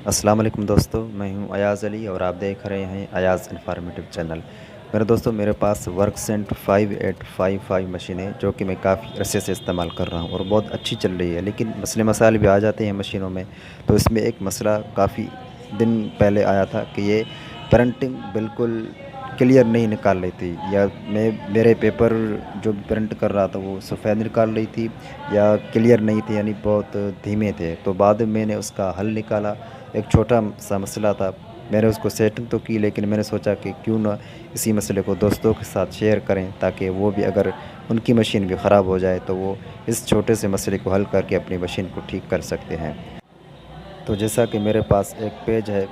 السلام علیکم دوستو، میں ہوں ایاز علی اور آپ دیکھ رہے ہیں ایاز انفارمیٹیو چینل۔ میرے دوستو، میرے پاس ورک سینٹ 5855 مشین ہے جو کہ میں کافی عرصے سے استعمال کر رہا ہوں اور بہت اچھی چل رہی ہے، لیکن مسئلے مسائل بھی آ جاتے ہیں مشینوں میں۔ تو اس میں ایک مسئلہ کافی دن پہلے آیا تھا کہ یہ پرنٹنگ بالکل کلیئر نہیں نکال رہی تھی، یا میرے پیپر جو بھی پرنٹ کر رہا تھا وہ سفید نکال رہی تھی یا کلیئر نہیں تھے، یعنی بہت دھیمے تھے۔ تو بعد میں نے اس کا حل نکالا۔ ایک چھوٹا سا مسئلہ تھا، میں نے اس کو سیٹنگ تو کی، لیکن میں نے سوچا کہ کیوں نہ اسی مسئلے کو دوستوں کے ساتھ شیئر کریں، تاکہ وہ بھی اگر ان کی مشین بھی خراب ہو جائے تو وہ اس چھوٹے سے مسئلے کو حل کر کے اپنی مشین کو ٹھیک کر سکتے ہیں۔ تو جیسا کہ میرے پاس ایک پیج ہے،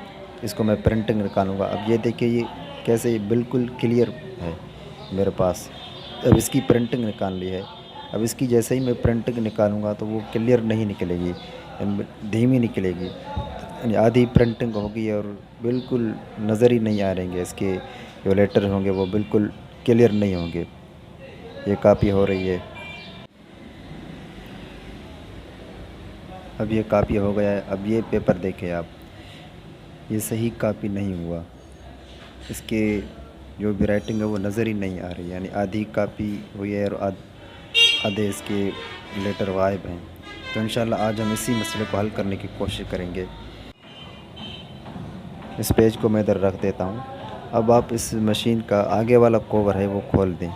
اس کو میں پرنٹنگ نکالوں گا۔ اب یہ دیکھیے، یہ کیسے بالکل کلیئر ہے میرے پاس۔ اب اس کی پرنٹنگ نکال لی ہے۔ اب اس کی جیسے ہی میں پرنٹنگ نکالوں گا تو وہ کلیئر نہیں نکلے گی، دھیمی نکلے گی، یعنی آدھی پرنٹنگ ہوگی اور بالکل نظر ہی نہیں آ رہیں گے، اس کے جو لیٹر ہوں گے وہ بالکل کلیئر نہیں ہوں گے۔ یہ کاپی ہو رہی ہے، اب یہ کاپی ہو گیا ہے۔ اب یہ پیپر دیکھیں آپ، یہ صحیح کاپی نہیں ہوا، اس کے جو بھی رائٹنگ ہے وہ نظر ہی نہیں آ رہی، یعنی آدھی کاپی ہوئی ہے اور آدھے اس کے لیٹر غائب ہیں۔ تو انشاءاللہ آج ہم اسی مسئلے کو حل کرنے کی کوشش کریں گے۔ اس پیج کو میں ادھر رکھ دیتا ہوں۔ اب آپ اس مشین کا آگے والا کور ہے وہ کھول دیں،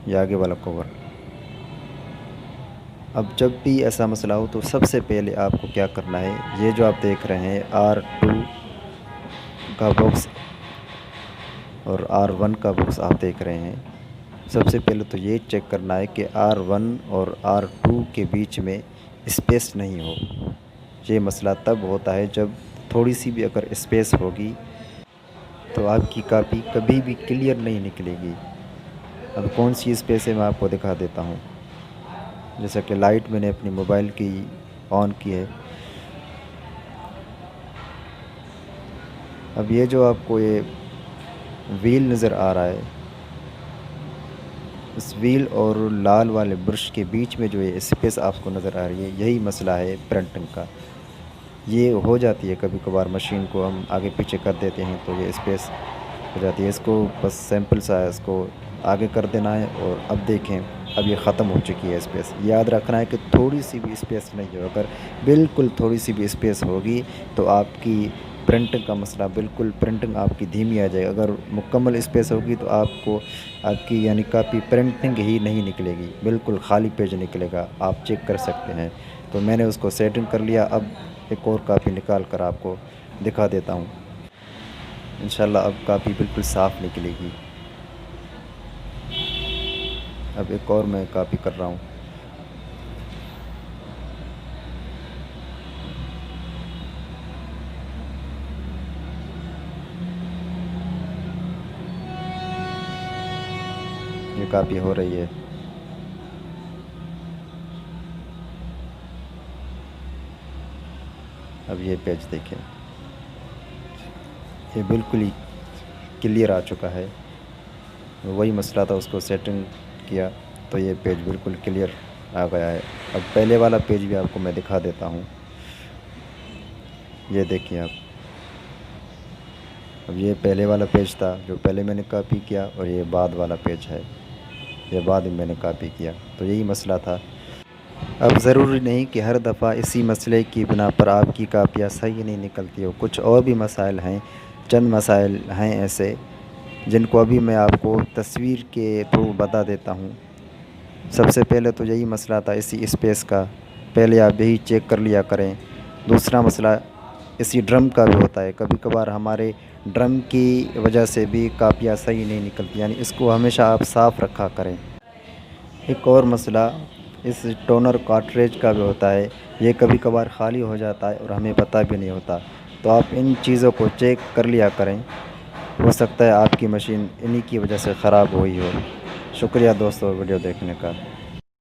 یہ آگے والا کور۔ اب جب بھی ایسا مسئلہ ہو تو سب سے پہلے آپ کو کیا کرنا ہے، یہ جو آپ دیکھ رہے ہیں R2 کا باکس اور R1 کا باکس آپ دیکھ رہے ہیں، سب سے پہلے تو یہ چیک کرنا ہے کہ R1 اور R2 کے بیچ میں اسپیس نہیں ہو۔ یہ مسئلہ تب ہوتا ہے جب تھوڑی سی بھی اگر اسپیس ہوگی تو آپ کی کاپی کبھی بھی کلیئر نہیں نکلے گی۔ اب کون سی اسپیس ہے میں آپ کو دکھا دیتا ہوں۔ جیسا کہ لائٹ میں نے اپنی موبائل کی آن کی ہے۔ اب یہ جو آپ کو یہ ویل نظر آ رہا ہے، اس ویل اور لال والے برش کے بیچ میں جو یہ اسپیس آپ کو نظر آ رہی ہے، یہی مسئلہ ہے پرنٹنگ کا۔ یہ ہو جاتی ہے کبھی کبھار، مشین کو ہم آگے پیچھے کر دیتے ہیں تو یہ اسپیس ہو جاتی ہے۔ اس کو بس سیمپل سا ہے، اس کو آگے کر دینا ہے اور اب دیکھیں اب یہ ختم ہو چکی ہے اسپیس۔ یاد رکھنا ہے کہ تھوڑی سی بھی اسپیس نہیں ہو، اگر بالکل تھوڑی سی بھی اسپیس ہوگی تو آپ کی پرنٹنگ کا مسئلہ، بالکل پرنٹنگ آپ کی دھیمی آ جائے۔ اگر مکمل اسپیس ہوگی تو آپ کی یعنی کاپی پرنٹنگ ہی نہیں نکلے گی، بالکل خالی پیج نکلے گا، آپ چیک کر سکتے ہیں۔ تو میں نے اس کو سیٹنگ کر لیا۔ اب ایک اور کاپی نکال کر آپ کو دکھا دیتا ہوں۔ انشاءاللہ اب کاپی بالکل صاف نکلے گی۔ اب ایک اور میں کاپی کر رہا ہوں۔ یہ کاپی ہو رہی ہے۔ اب یہ پیج دیکھیں، یہ بالکل ہی کلیئر آ چکا ہے۔ وہی مسئلہ تھا، اس کو سیٹنگ کیا تو یہ پیج بالکل کلیئر آ گیا ہے۔ اب پہلے والا پیج بھی آپ کو میں دکھا دیتا ہوں، یہ دیکھیں آپ۔ اب یہ پہلے والا پیج تھا جو پہلے میں نے کاپی کیا، اور یہ بعد والا پیج ہے، یہ بعد میں نے کاپی کیا۔ تو یہی مسئلہ تھا۔ اب ضروری نہیں کہ ہر دفعہ اسی مسئلے کی بنا پر آپ کی کاپیاں صحیح نہیں نکلتی ہو، کچھ اور بھی مسائل ہیں، چند مسائل ہیں ایسے جن کو ابھی میں آپ کو تصویر کے تھرو بتا دیتا ہوں۔ سب سے پہلے تو یہی مسئلہ تھا اسی اسپیس کا، پہلے آپ یہی چیک کر لیا کریں۔ دوسرا مسئلہ اسی ڈرم کا بھی ہوتا ہے، کبھی کبھار ہمارے ڈرم کی وجہ سے بھی کاپیاں صحیح نہیں نکلتی، یعنی اس کو ہمیشہ آپ صاف رکھا کریں۔ ایک اور مسئلہ اس ٹونر کارٹریج کا بھی ہوتا ہے، یہ کبھی کبھار خالی ہو جاتا ہے اور ہمیں پتہ بھی نہیں ہوتا۔ تو آپ ان چیزوں کو چیک کر لیا کریں، ہو سکتا ہے آپ کی مشین انہی کی وجہ سے خراب ہوئی ہو۔ شکریہ دوستو ویڈیو دیکھنے کا۔